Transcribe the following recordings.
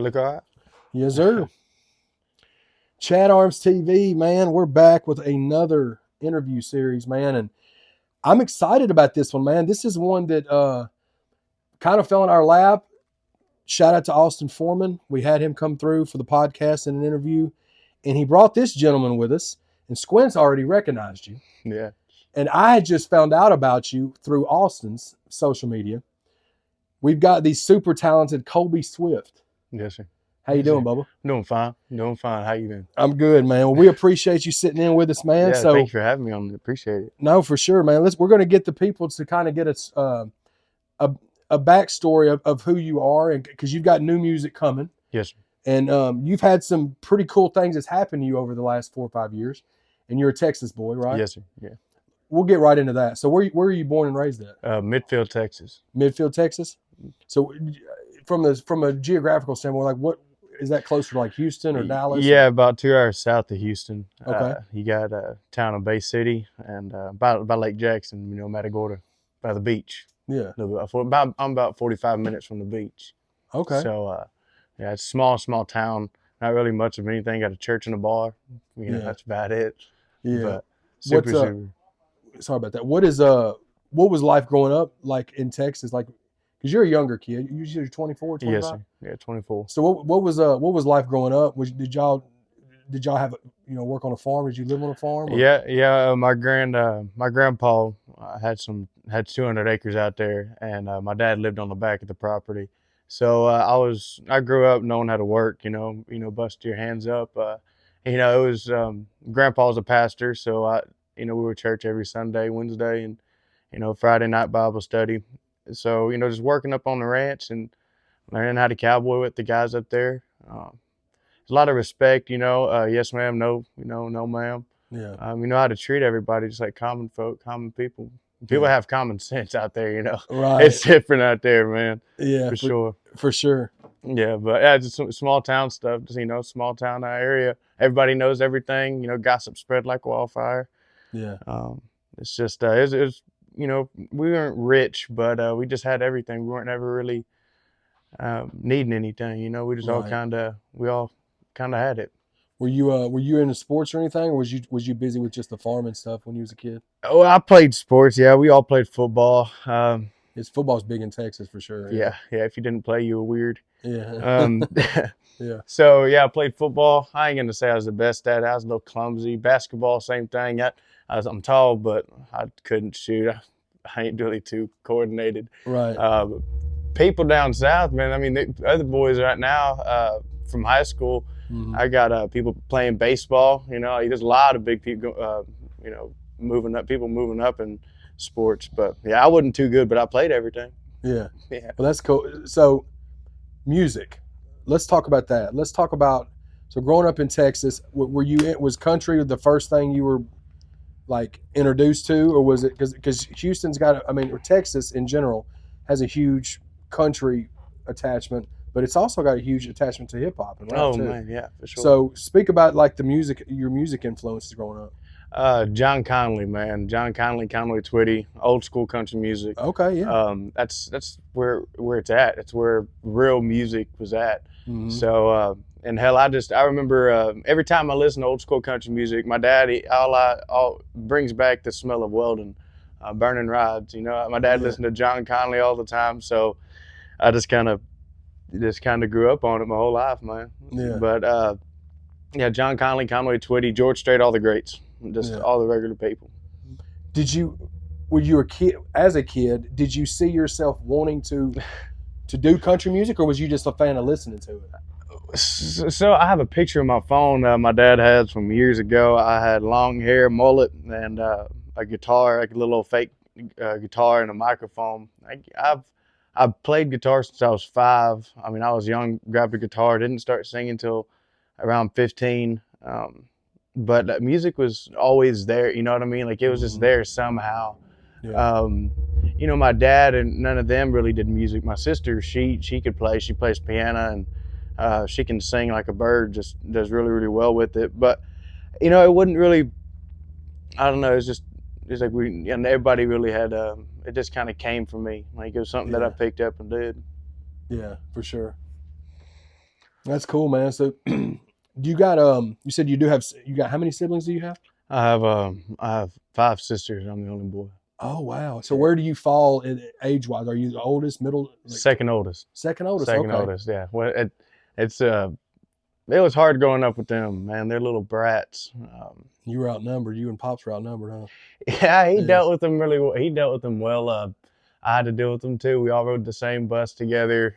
look all right? Yes, sir. ChadArmesTV, man, we're back with another interview series, man, and I'm excited about this one, man. This is one that kind of fell in our lap. Shout out to Austin Foreman. We had him come through for the podcast in an interview, and he brought this gentleman with us, and Squint's already recognized you. Yeah. And I had just found out about you through Austin's social media. We've got the super talented Colby Swift. Yes, sir. How you doing, Bubba? Doing fine. Doing fine. How you been? I'm good, man. Well, we appreciate you sitting in with us, man. Yeah, So thanks for having me on. Appreciate it. no, for sure, man. We're going to get the people to kind of get us a backstory of who you are, and because you've got new music coming. Yes, sir. And you've had some pretty cool things that's happened to you over the last 4 or 5 years. And you're a Texas boy, right? Yes, sir. Yeah. We'll get right into that. So where are you born and raised at? Midfield, Texas. Midfield, Texas. So from a geographical standpoint, like what is that closer to, like Houston or Dallas? Yeah, about 2 hours south of Houston. Okay. You got a town of Bay City and by Lake Jackson, Matagorda, by the beach. Yeah. I'm about 45 minutes from the beach. Okay. So yeah, it's a small town. Not really much of anything. Got a church and a bar. That's about it. Yeah. But super. Sorry about that. What was life growing up like in Texas? Like, because you're a younger kid. You're 24, 25? Yes, sir. Yeah, 24. So what was life growing up? Did y'all have work on a farm? Did you live on a farm? Or? Yeah. My grandpa had 200 acres out there, and my dad lived on the back of the property. So I grew up knowing how to work. Bust your hands up. It was Grandpa was a pastor, so we were at church every Sunday, Wednesday, and Friday night Bible study. So just working up on the ranch and learning how to cowboy with the guys up there. There's a lot of respect, yes ma'am, no, no ma'am. Yeah. You know how to treat everybody just like common folk, common people. People have common sense out there, Right. It's different out there, man. Yeah, for sure. For sure. Yeah, but yeah, just some small town stuff. Just small town area. Everybody knows everything. Gossip spread like wildfire. Yeah. It's just it was we weren't rich, but we just had everything. We weren't ever really needing anything. We just all kind of had it. Were you into sports or anything, or was you busy with just the farm and stuff when you was a kid? Oh, I played sports. Yeah, we all played football. Football's big in Texas for sure. Yeah. If you didn't play, you were weird. Yeah. Yeah. So yeah, I played football. I ain't gonna say I was the best at it. I was a little clumsy. Basketball, same thing. I'm tall, but I couldn't shoot. I ain't really too coordinated. Right. People down south, man. The other boys right now from high school. Mm-hmm. I got people playing baseball. There's a lot of big people. Moving up. People moving up in sports. But yeah, I wasn't too good, but I played everything. Yeah. Yeah. Well, that's cool. So, music. Let's talk about that. Let's talk about. So, growing up in Texas, was country the first thing you were like introduced to, or was it because Houston's got or Texas in general has a huge country attachment, but it's also got a huge attachment to hip hop and rap too. Man, yeah, for sure. So speak about like your music influences growing up. John Conley, man. John Conley, Conway Twitty, old school country music. Okay, yeah. That's where it's at. It's where real music was at. Mm-hmm. So and hell, I remember every time I listen to old school country music, my dad all brings back the smell of welding, burning rods. My dad listened to John Conley all the time, so I just kind of grew up on it my whole life, man. Yeah. But John Conley, Conway Twitty, George Strait, all the greats, just all the regular people. When you were as a kid, did you see yourself wanting to do country music, or was you just a fan of listening to it? So I have a picture on my phone my dad had from years ago. I had long hair, mullet, and a guitar, like a little old fake guitar and a microphone. I've played guitar since I was 5. I was young, grabbed a guitar, didn't start singing until around 15. But music was always there, you know what I mean? Like it was just there somehow. Yeah. My dad and none of them really did music. My sister, she could play. She plays piano and she can sing like a bird, just does really, really well with it. But, it wouldn't really, I don't know, it's like everybody really had, it just kind of came from me. Like it was something that I picked up and did. Yeah, for sure. That's cool, man. So do you got you said you got how many siblings do you have? I have 5 sisters. I'm the only boy. Oh wow. So Yeah. where do you fall in age wise? Are you the oldest, middle, like Second oldest. second oldest? Second Okay. oldest. Yeah. Well, it's it was hard growing up with them, man. They're little brats. You were outnumbered. You and Pops were outnumbered, huh? Yeah, he Yeah. dealt with them really well. He dealt with them well. I had to deal with them too. We all rode the same bus together.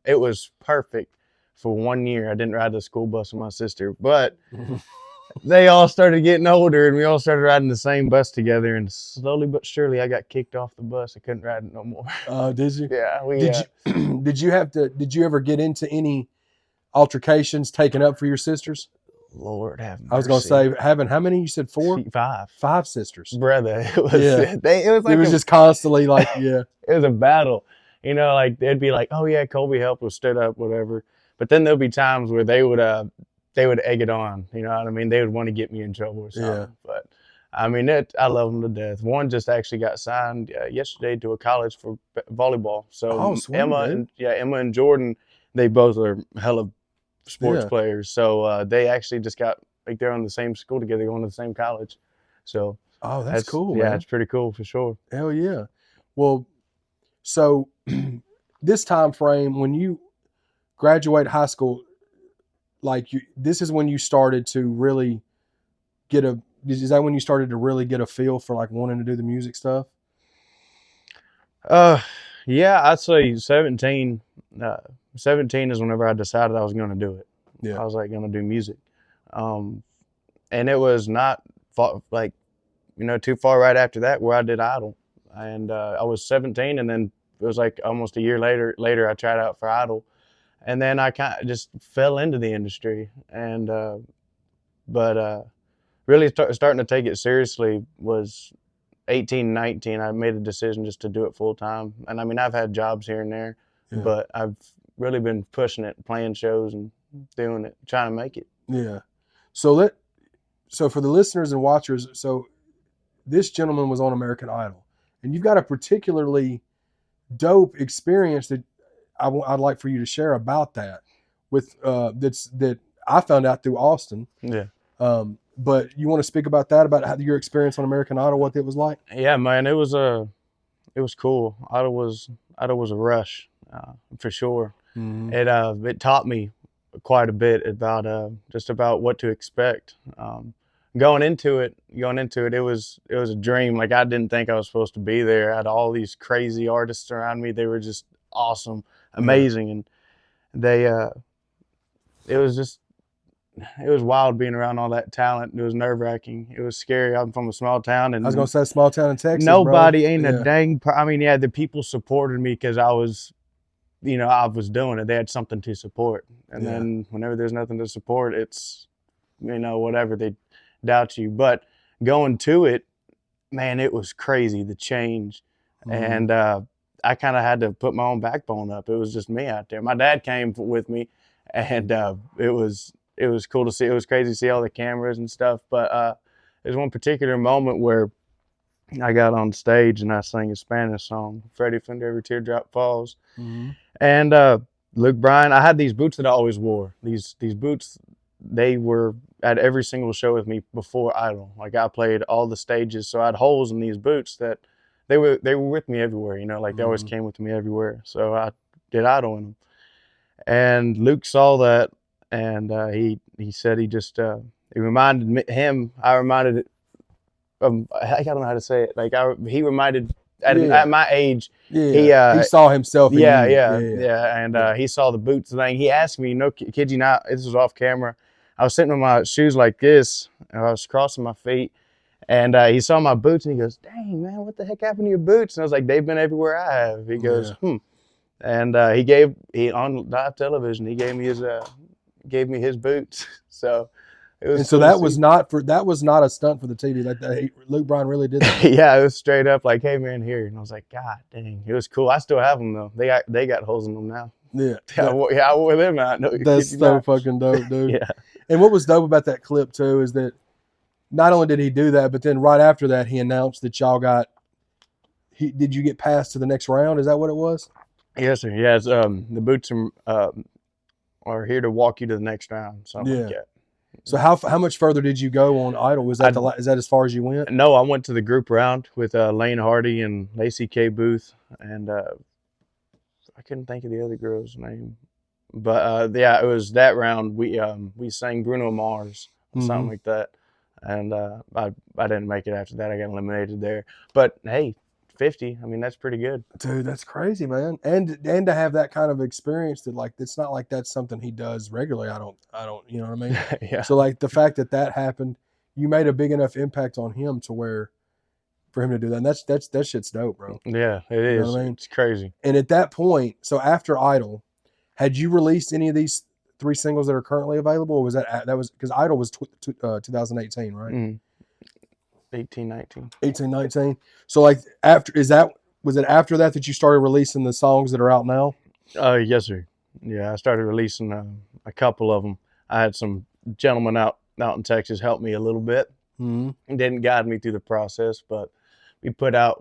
It was perfect for 1 year. I didn't ride the school bus with my sister, but they all started getting older and we all started riding the same bus together. And slowly but surely, I got kicked off the bus. I couldn't ride it no more. Did you? Yeah, Did you ever get into any altercations taken up for your sisters? Lord have mercy. I was gonna say having how many? You said 4? 5. 5 sisters. Brother, it was Yeah. it was like It was just constantly like, yeah. it was a battle. You know, like they'd be like, "Oh yeah, Colby helped us, stood up, whatever." But then there'll be times where they would egg it on. You know what I mean? They would want to get me in trouble or something. Yeah. But I mean, I love them to death. One just actually got signed yesterday to a college for volleyball. So Oh, sweet, Emma and Jordan, they both are hella sports Yeah. players. So they actually just got like they're on the same school together, going to the same college. So Oh, that's cool, yeah, man. it's pretty cool for sure. Hell yeah. Well, so this time frame when you graduate high school, like this is when you started to really is that when you started to really get a feel for like wanting to do the music stuff? Yeah, I'd say 17. 17 is whenever I decided I was going to do it. Yeah. I was like going to do music. And it was not like, too far right after that where I did Idol. And I was 17, and then it was like almost a year later I tried out for Idol. And then I kind of just fell into the industry. And but really starting to take it seriously was 18, 19. I made a decision just to do it full time. And I mean, I've had jobs here and there, Yeah. but I've really been pushing it, playing shows and doing it, trying to make it. Yeah. So for the listeners and watchers, so this gentleman was on American Idol, and you've got a particularly dope experience that I'd like for you to share about that with that I found out through Austin. Yeah. But you want to speak about that, about your experience on American Idol, what it was like? Yeah, man, it was cool. Idol was a rush, for sure. Mm-hmm. It taught me quite a bit about just about what to expect. Going into it, it was a dream. Like I didn't think I was supposed to be there. I had all these crazy artists around me. They were just awesome, amazing, and they it was wild being around all that talent. It was nerve-wracking. It was scary. I'm from a small town, and I was gonna say small town in Texas. nobody bro. ain't Yeah. a dang. I mean, yeah, the people supported me because I was doing it. They had something to support, and Yeah. then whenever there's nothing to support, it's whatever, they doubt you. But going to it, man, it was crazy, the change, and I kind of had to put my own backbone up. It was just me out there. My dad came with me, and it was cool to see. It was crazy to see all the cameras and stuff. But there's one particular moment where I got on stage and I sang a Spanish song, Freddie from Every Teardrop Falls. Mm-hmm. And Luke Bryan, I had these boots that I always wore. These boots, they were at every single show with me before Idol. Like I played all the stages, so I had holes in these boots that they were with me everywhere. Like they always came with me everywhere. So I did Idol in them. And Luke saw that, and he said he just he reminded me, him. I reminded it. I don't know how to say it. Like he reminded at my age. Yeah, he saw himself. In Yeah, you. yeah. And he saw the boots thing. He asked me, kid you not, this was off camera. I was sitting with my shoes like this, and I was crossing my feet, and he saw my boots, and he goes, "Dang man, what the heck happened to your boots?" And I was like, "They've been everywhere I have." He goes, And he on live television, he gave me his boots. So it was. And so that was not a stunt for the TV. Like Luke Bryan really did that. Yeah, it was straight up like, "Hey man, here." And I was like, "God dang, it was cool." I still have them though. They got holes in them now. Yeah, I wore them out. No, that's so fucking dope, dude. Yeah. And what was dope about that clip too is that not only did he do that, but then right after that he announced that y'all got. Did you get passed to the next round? Is that what it was? Yes, sir. Yes. The boots are or here to walk you to the next round, something like that. So how much further did you go on Idol? Was that is that as far as you went? No, I went to the group round with Lane Hardy and Lacey K. Booth, and I couldn't think of the other girl's name, but yeah, it was that round. We sang Bruno Mars, something like that, and I didn't make it after that. I got eliminated there, but hey, 50. I mean, that's pretty good, dude. That's crazy, man. And to have that kind of experience, that like it's not like that's something he does regularly. I don't. You know what I mean? Yeah. So like the fact that happened, you made a big enough impact on him to where for him to do that. And that shit's dope, bro. Yeah, it is. You know what I mean? It's crazy. And at that point, so after Idol, had you released any of these 3 singles that are currently available? Or was that was because Idol was 2018, right? 18, 19. 18, 19. So like was it after that you started releasing the songs that are out now? Yes, sir. Yeah, I started releasing a couple of them. I had some gentlemen out in Texas help me a little bit. And didn't guide me through the process, but we put out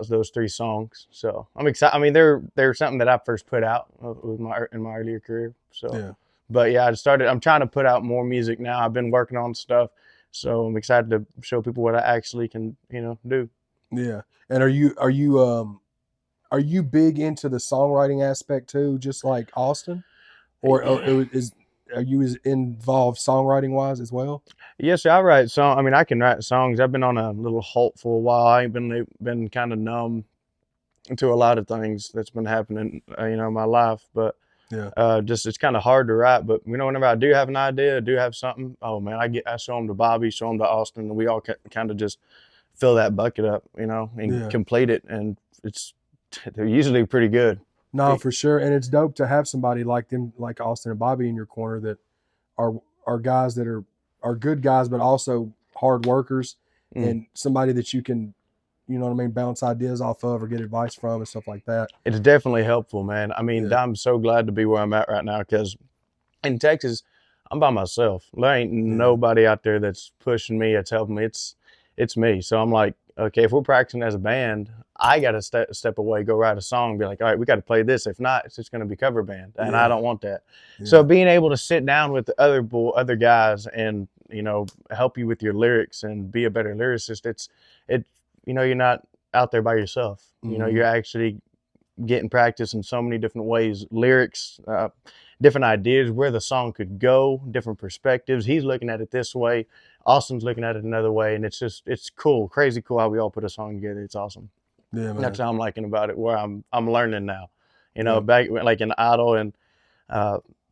those 3 songs. So I'm excited. I mean, they're something that I first put out in my earlier career. So, yeah. But yeah, I'm trying to put out more music now. I've been working on stuff, so I'm excited to show people what I actually can, do. Yeah. And are you big into the songwriting aspect too, just like Austin, or are you as involved songwriting wise as well? Yes, sir, I write songs. I mean, I can write songs. I've been on a little halt for a while. I ain't been kind of numb to a lot of things that's been happening, in my life. But yeah, just it's kind of hard to write. But whenever I do have an idea, I do have something. Oh man, I show them to Bobby, show them to Austin, and we all kind of just fill that bucket up, and complete it. And they're usually pretty good. No, for sure. And it's dope to have somebody like them, like Austin and Bobby in your corner that are guys that are good guys, but also hard workers, and somebody that you can, bounce ideas off of or get advice from and stuff like that. It's definitely helpful, man. I mean, I'm so glad to be where I'm at right now, because in Texas, I'm by myself. There ain't nobody out there that's pushing me, that's helping me. It's me. So I'm like, okay, if we're practicing as a band, I got to step away, go write a song, be like, all right, we got to play this. If not, it's just going to be cover band, and I don't want that. So being able to sit down with the other guys and, help you with your lyrics and be a better lyricist, you're not out there by yourself. You're actually getting practice in so many different ways, lyrics, different ideas, where the song could go, different perspectives. He's looking at it this way, Austin's looking at it another way, and it's cool, crazy cool how we all put a song together. It's awesome. Yeah, man. That's how I'm liking about it, where I'm learning now. Back like in Idol and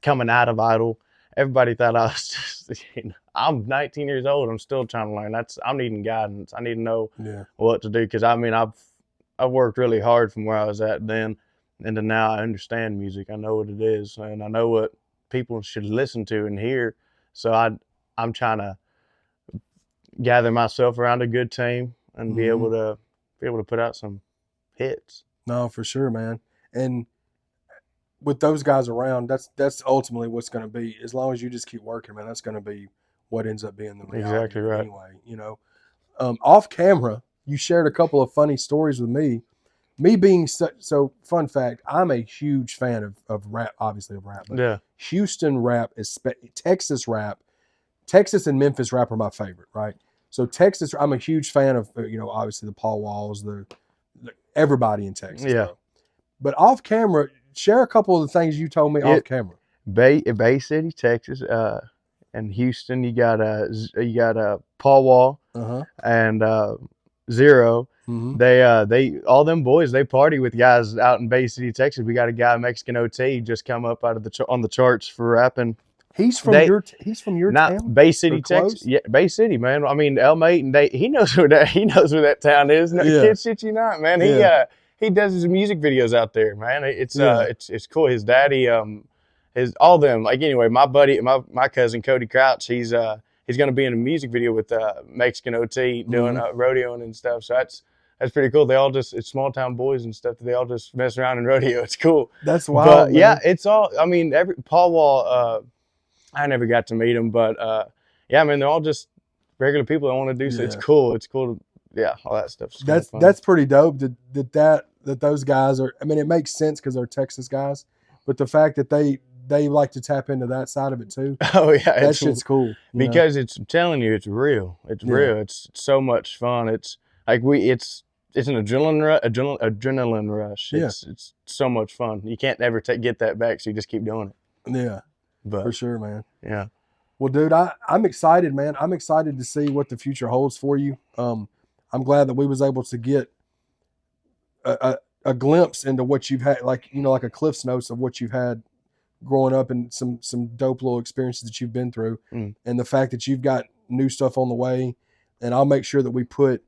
coming out of Idol, everybody thought I was just, I'm 19 years old. I'm still trying to learn. I'm needing guidance. I need to know what to do, because I've worked really hard from where I was at then, and to now I understand music. I know what it is, and I know what people should listen to and hear. So I'm trying to gather myself around a good team and be able to put out some hits. No, for sure, man. And with those guys around, that's ultimately what's going to be. As long as you just keep working, man, that's going to be what ends up being the reality. Exactly right. Anyway, off camera, you shared a couple of funny stories with me. Me being so fun fact, I'm a huge fan of rap, obviously of rap. But Houston rap, Texas rap, Texas and Memphis rap are my favorite, right? So Texas, I'm a huge fan of, obviously the Paul Walls, the everybody in Texas. Yeah. Though. But off camera, share a couple of the things you told me off camera. Bay City, Texas, and Houston. You got Paul Wall and Zero. They all them boys, they party with guys out in Bay City, Texas. We got a guy, Mexican OT, just come up out of on the charts for rapping. He's from your town? Bay City, Texas. Yeah, Bay City, man. I mean, Elmate, and he knows where that town is. No, kid shit you not, man. He does his music videos out there, man. It's cool. His daddy, all them. Like anyway, my buddy, my cousin Cody Crouch, he's gonna be in a music video with Mexican OT doing rodeoing and stuff. So that's pretty cool. They all it's small town boys and stuff. They all just mess around and rodeo. It's cool. That's wild. But yeah, it's all. I mean, Paul Wall. I never got to meet them, but I mean, they're all just regular people that want to do so. It's cool. It's cool to, all that stuff. That's pretty dope that those guys are. I mean, it makes sense because they're Texas guys, but the fact that they like to tap into that side of it too. Oh yeah, That shit's cool. because it's I'm telling you, it's real. It's real. It's so much fun. It's like it's an adrenaline rush. Yeah. It's so much fun. You can't ever get that back, so you just keep doing it. Yeah, But for sure, man. yeah. Well, dude, I'm excited, man. I'm excited to see what the future holds for you. I'm glad that we was able to get a glimpse into what you've had, like, you know, like a Cliff's Notes of what you've had growing up and some dope little experiences that you've been through, and the fact that you've got new stuff on the way. And I'll make sure that we put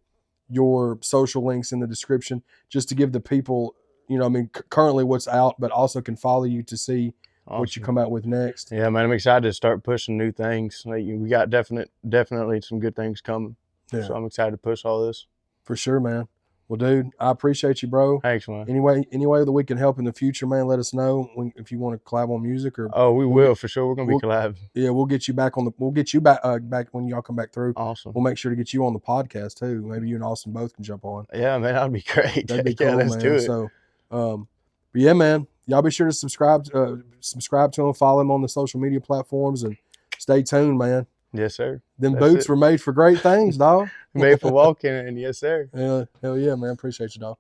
your social links in the description just to give the people, you know, I mean, currently what's out, but also can follow you to see what you come out with next. Yeah, man, I'm excited to start pushing new things. Like, we got definitely some good things coming. Yeah. So I'm excited to push all this. For sure, man. Well, dude, I appreciate you, bro. Thanks, man. Any way that we can help in the future, man, let us know if you want to collab on music or. Oh, we will for sure. We're gonna be collab. Yeah, we'll get you back We'll get you back when y'all come back through. Awesome. We'll make sure to get you on the podcast too. Maybe you and Austin both can jump on. Yeah, man, that'd be great. That'd be cool, yeah, let's man. do it. So, but yeah, man, y'all be sure to subscribe to him, follow him on the social media platforms, and stay tuned, man. Yes, sir. Them boots were made for great things, dog. Made for walking, and yes, sir. Yeah, hell yeah, man. Appreciate you, dog.